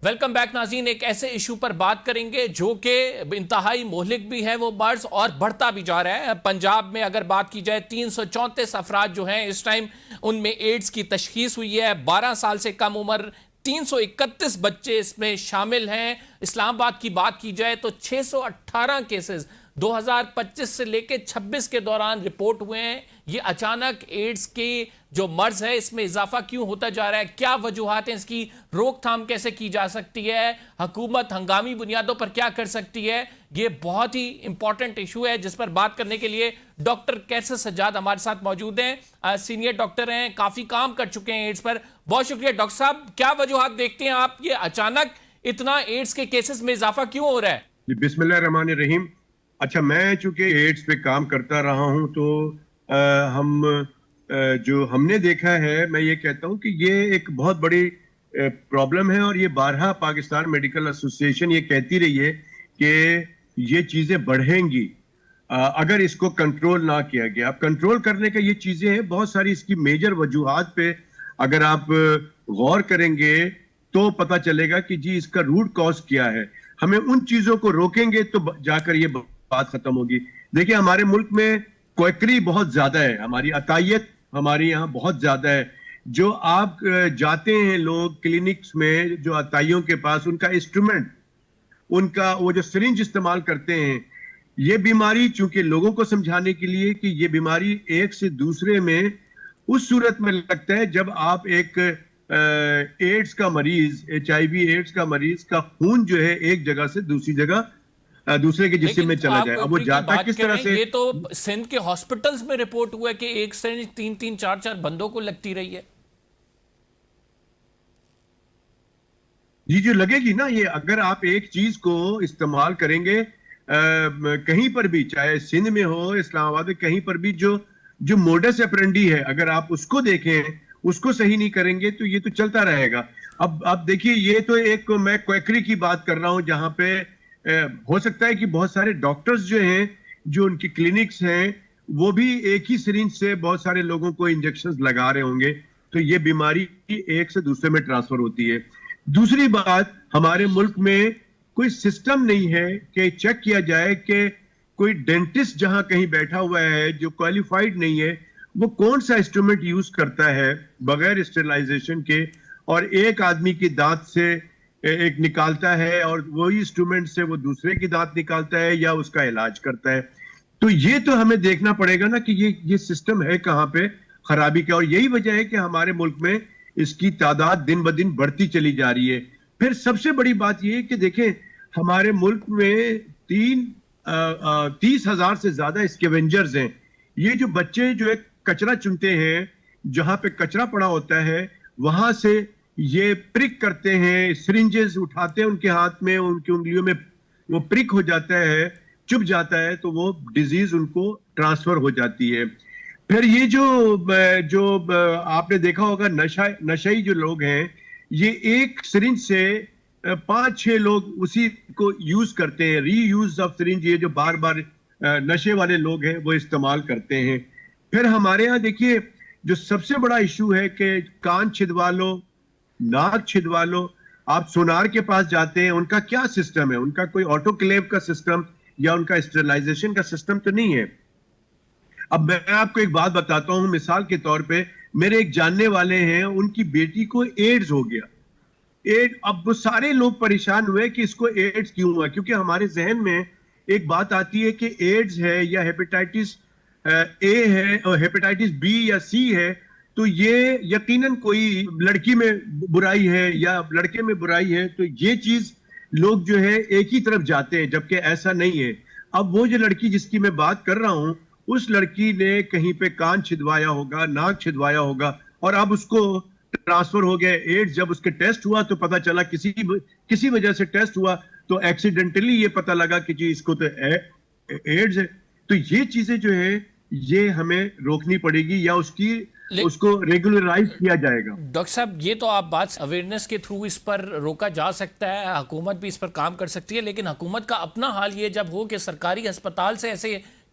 Welcome back ناظرین، ایک ایسے ایشو پر بات کریں گے جو کہ انتہائی مہلک بھی ہے وہ مرض اور بڑھتا بھی جا رہا ہے۔ پنجاب میں اگر بات کی جائے 334 افراد جو ہیں اس ٹائم ان میں ایڈز کی تشخیص ہوئی ہے۔ 12 سال سے کم عمر 331 بچے اس میں شامل ہیں۔ اسلام آباد کی بات کی جائے تو 618 کیسز 2025 سے لے کے 26 کے دوران رپورٹ ہوئے ہیں۔ یہ اچانک ایڈز کی جو مرض ہے اس میں اضافہ کیوں ہوتا جا رہا ہے؟ کیا وجوہات ہیں؟ اس کی روک تھام کیسے کی جا سکتی ہے؟ حکومت ہنگامی بنیادوں پر کیا کر سکتی ہے؟ یہ بہت ہی امپورٹنٹ ایشو ہے جس پر بات کرنے کے لیے ڈاکٹر کیسر سجاد ہمارے ساتھ موجود ہیں۔ سینئر ڈاکٹر ہیں، کافی کام کر چکے ہیں ایڈز پر۔ بہت شکریہ ڈاکٹر صاحب۔ کیا وجوہات دیکھتے ہیں آپ؟ یہ اچانک اتنا ایڈز کے کیسز میں اضافہ کیوں ہو رہا ہے؟ بسم اللہ الرحمن الرحیم۔ اچھا، میں چونکہ ایڈز پہ کام کرتا رہا ہوں تو ہم نے دیکھا ہے، میں یہ کہتا ہوں کہ یہ ایک بہت بڑی پرابلم ہے، اور یہ بارہا پاکستان میڈیکل ایسوسی ایشن یہ کہتی رہی ہے کہ یہ چیزیں بڑھیں گی اگر اس کو کنٹرول نہ کیا گیا۔ اب کنٹرول کرنے کا یہ چیزیں ہیں بہت ساری، اس کی میجر وجوہات پہ اگر آپ غور کریں گے تو پتہ چلے گا کہ جی اس کا روٹ کاز کیا ہے۔ ہمیں ان چیزوں کو روکیں گے تو جا کر یہ بات ختم ہوگی۔ دیکھیں، ہمارے ملک میں کوئکری بہت زیادہ ہے، ہماری عطائیت ہمارے یہاں بہت زیادہ ہے۔ جو آپ جاتے ہیں لوگ کلینکس میں، جو عطائیوں کے پاس، ان کا انسٹرومنٹ، ان کا وہ جو سرنج استعمال کرتے ہیں، یہ بیماری چونکہ لوگوں کو سمجھانے کے لیے کہ یہ بیماری ایک سے دوسرے میں اس صورت میں لگتا ہے جب آپ ایک ایڈز کا مریض، HIV ایڈز کا مریض کا خون جو ہے ایک جگہ سے دوسری جگہ دوسرے کے جسم میں چلا جائے۔ اب وہ جاتا کس طرح سے؟ یہ تو سندھ کے ہاسپٹلز میں رپورٹ ہوا ہے کہ ایک سرنج 3-3 4-4 بندوں کو لگتی رہی ہے۔ جی جو لگے گی نا، یہ اگر آپ ایک چیز کو استعمال کریں گے کہیں پر بھی، چاہے سندھ میں ہو، اسلام آباد میں، کہیں پر بھی جو موڈس اپرینڈی ہے، اگر آپ اس کو دیکھیں، اس کو صحیح نہیں کریں گے تو یہ تو چلتا رہے گا۔ اب دیکھیے، یہ تو ایک میں کوئکری کی بات کر رہا ہوں جہاں پہ ہو سکتا ہے کہ بہت سارے ڈاکٹرز جو ہیں، جو ان کی کلینکس ہیں، وہ بھی ایک ہی سرنج سے بہت سارے لوگوں کو انجیکشنز لگا رہے ہوں گے، تو یہ بیماری ایک سے دوسرے میں ٹرانسفر ہوتی ہے۔ دوسری بات، ہمارے ملک میں کوئی سسٹم نہیں ہے کہ چیک کیا جائے کہ کوئی ڈینٹسٹ جہاں کہیں بیٹھا ہوا ہے جو کوالیفائیڈ نہیں ہے، وہ کون سا انسٹرومنٹ یوز کرتا ہے بغیر اسٹرلائزیشن کے، اور ایک آدمی کی دانت سے ایک نکالتا ہے اور وہی انسٹرومنٹ سے وہ دوسرے کی دانت نکالتا ہے یا اس کا علاج کرتا ہے۔ تو یہ تو ہمیں دیکھنا پڑے گا نا کہ یہ سسٹم ہے کہاں پہ خرابی کا، اور یہی وجہ ہے کہ ہمارے ملک میں اس کی تعداد دن بدن بڑھتی چلی جا رہی ہے۔ پھر سب سے بڑی بات یہ ہے کہ دیکھیں، ہمارے ملک میں 30,000 سے زیادہ اسکیونجرز ہیں۔ یہ جو بچے جو ایک کچرا چنتے ہیں، جہاں پہ کچرا پڑا ہوتا ہے وہاں سے یہ پرک کرتے ہیں، سرنجز اٹھاتے ہیں ان کے ہاتھ میں، ان کی انگلیوں میں وہ پرک ہو جاتا ہے، چپ جاتا ہے، تو وہ ڈیزیز ان کو ٹرانسفر ہو جاتی ہے۔ پھر یہ جو آپ نے دیکھا ہوگا، نشئی جو لوگ ہیں، یہ ایک سرنج سے 5-6 لوگ اسی کو یوز کرتے ہیں، ری یوز آف سرنج، یہ جو بار بار نشے والے لوگ ہیں وہ استعمال کرتے ہیں۔ پھر ہمارے ہاں دیکھیے، جو سب سے بڑا ایشو ہے کہ کان چھدوا لو، ناک چھدوا لو۔ آپ سونار کے پاس جاتے ہیں، ان کا کیا سسٹم ہے؟ ان کا کوئی آٹو کلیو کا سسٹم یا ان کا اسٹرلائزیشن کا سسٹم تو نہیں ہے۔ اب میں آپ کو ایک بات بتاتا ہوں، مثال کے طور پہ میرے ایک جاننے والے ہیں، ان کی بیٹی کو ایڈز ہو گیا۔ اب وہ سارے لوگ پریشان ہوئے کہ اس کو ایڈز کیوں ہوا، کیونکہ ہمارے ذہن میں ایک بات آتی ہے کہ ایڈز ہے یا ہیپیٹائٹس اے ہے اور ہیپیٹائٹس بی یا سی ہے، تو یہ یقیناً کوئی لڑکی میں برائی ہے یا لڑکے میں برائی ہے، تو یہ چیز لوگ جو ہے ایک ہی طرف جاتے ہیں، جبکہ ایسا نہیں ہے۔ اب وہ جو لڑکی جس کی میں بات کر رہا ہوں، اس لڑکی نے کہیں پہ کان چھدوایا ہوگا، ناک چھدوایا ہوگا، اور اب اس کو ٹرانسفر ہو گیا ایڈز۔ جب اس کے ٹیسٹ ہوا تو پتا چلا کسی وجہ سے ٹیسٹ ہوا تو ایکسیڈنٹلی یہ پتا لگا کہ جی اس کو تو ایڈز ہے۔ تو یہ چیزیں جو ہے یہ ہمیں روکنی پڑے گی، یا اس کو ریگولرائز کیا جائے گا۔ ڈاکٹر صاحب، یہ تو آپ بات اویئرنیس کے تھرو اس پر روکا جا سکتا ہے، حکومت بھی اس پر کام کر سکتی ہے، لیکن حکومت کا اپنا حال یہ جب ہو کہ سرکاری ہسپتال سے ایسے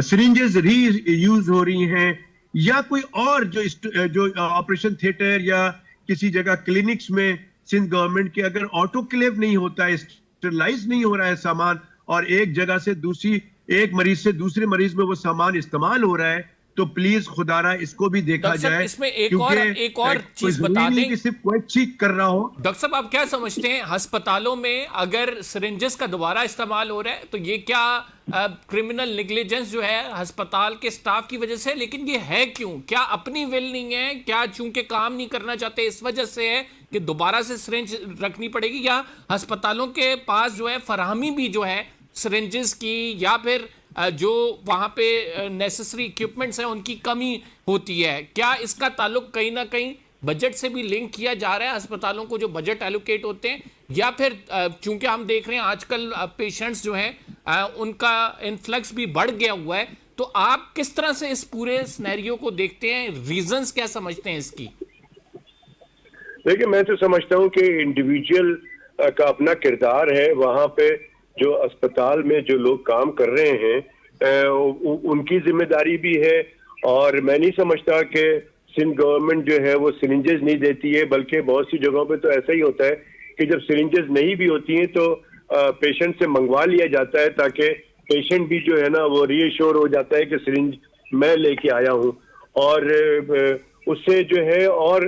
سرنجز ری یوز ہو رہی ہیں, یا کوئی اور جو آپریشن تھیٹر یا کسی جگہ کلینکس میں سندھ گورنمنٹ کے اگر آٹو کلیو نہیں ہوتا ہے, اسٹرلائز نہیں ہو رہا ہے سامان, اور ایک جگہ سے ایک مریض سے دوسرے مریض میں وہ سامان استعمال ہو رہا ہے, تو پلیز خدا را اس کو بھی دیکھا جائے. اس میں ایک اور چیز بتا دیں کہ صرف کوئی چیک کر رہا ہو. ڈاکٹر صاحب آپ کیا سمجھتے ہیں, ہسپتالوں میں اگر سرنجز کا دوبارہ استعمال ہو رہا ہے تو یہ کیا کرمنل نیگلیجنس جو ہے ہسپتال کے سٹاف کی وجہ سے, لیکن یہ ہے کیوں؟ کیا اپنی ول نہیں ہے, کیا چونکہ کام نہیں کرنا چاہتے اس وجہ سے ہے کہ دوبارہ سے سرنج رکھنی پڑے گی, یا ہسپتالوں کے پاس جو ہے فراہمی بھی جو ہے سرنجز کی, یا پھر جو وہاں پہ نیسسری ایکوپمنٹس ہیں ان کی کمی ہوتی ہے؟ کیا اس کا تعلق کہیں نہ کہیں بجٹ سے بھی لنک کیا جا رہا ہے, ہسپتالوں کو جو بجٹ ایلوکیٹ ہوتے ہیں, یا پھر چونکہ ہم دیکھ رہے ہیں آج کل پیشنٹس جو ہیں ان کا انفلکس بھی بڑھ گیا ہوا ہے, تو آپ کس طرح سے اس پورے سینیریو کو دیکھتے ہیں, ریزنز کیا سمجھتے ہیں اس کی؟ دیکھیں, میں تو سمجھتا ہوں کہ انڈیویجول کا اپنا کردار ہے, وہاں پہ جو اسپتال میں جو لوگ کام کر رہے ہیں ان کی ذمہ داری بھی ہے, اور میں نہیں سمجھتا کہ سندھ گورنمنٹ جو ہے وہ سرنجز نہیں دیتی ہے, بلکہ بہت سی جگہوں پہ تو ایسا ہی ہوتا ہے کہ جب سرنجز نہیں بھی ہوتی ہیں تو پیشنٹ سے منگوا لیا جاتا ہے, تاکہ پیشنٹ بھی جو ہے نا وہ ری ایشور ہو جاتا ہے کہ سرنج میں لے کے آیا ہوں, اور اس سے جو ہے اور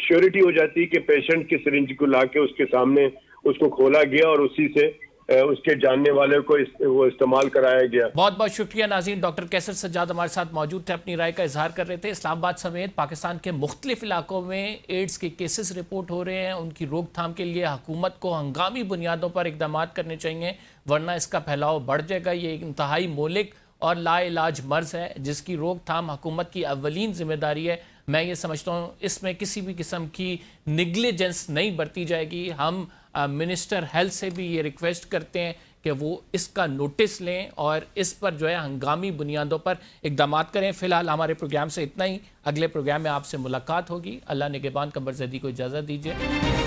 شیورٹی ہو جاتی ہے کہ پیشنٹ کی سرنج کو لا کے اس کے سامنے اس کو کھولا گیا اور اسی سے اس کے جاننے والے کو وہ استعمال کرایا گیا. بہت بہت شکریہ ناظرین. ڈاکٹر کیسر سجاد ہمارے ساتھ موجود تھے, اپنی رائے کا اظہار کر رہے تھے. اسلام آباد سمیت پاکستان کے مختلف علاقوں میں ایڈز کے کیسز رپورٹ ہو رہے ہیں, ان کی روک تھام کے لیے حکومت کو ہنگامی بنیادوں پر اقدامات کرنے چاہیے, ورنہ اس کا پھیلاؤ بڑھ جائے گا. یہ ایک انتہائی مہلک اور لا علاج مرض ہے جس کی روک تھام حکومت کی اولین ذمہ داری ہے. میں یہ سمجھتا ہوں اس میں کسی بھی قسم کی نیگلیجنس نہیں برتی جائے گی. ہم منسٹر ہیلتھ سے بھی یہ ریکویسٹ کرتے ہیں کہ وہ اس کا نوٹس لیں اور اس پر جو ہے ہنگامی بنیادوں پر اقدامات کریں. فی الحال ہمارے پروگرام سے اتنا ہی. اگلے پروگرام میں آپ سے ملاقات ہوگی. اللہ نگہبان. قمر زیدی کو اجازت دیجیے.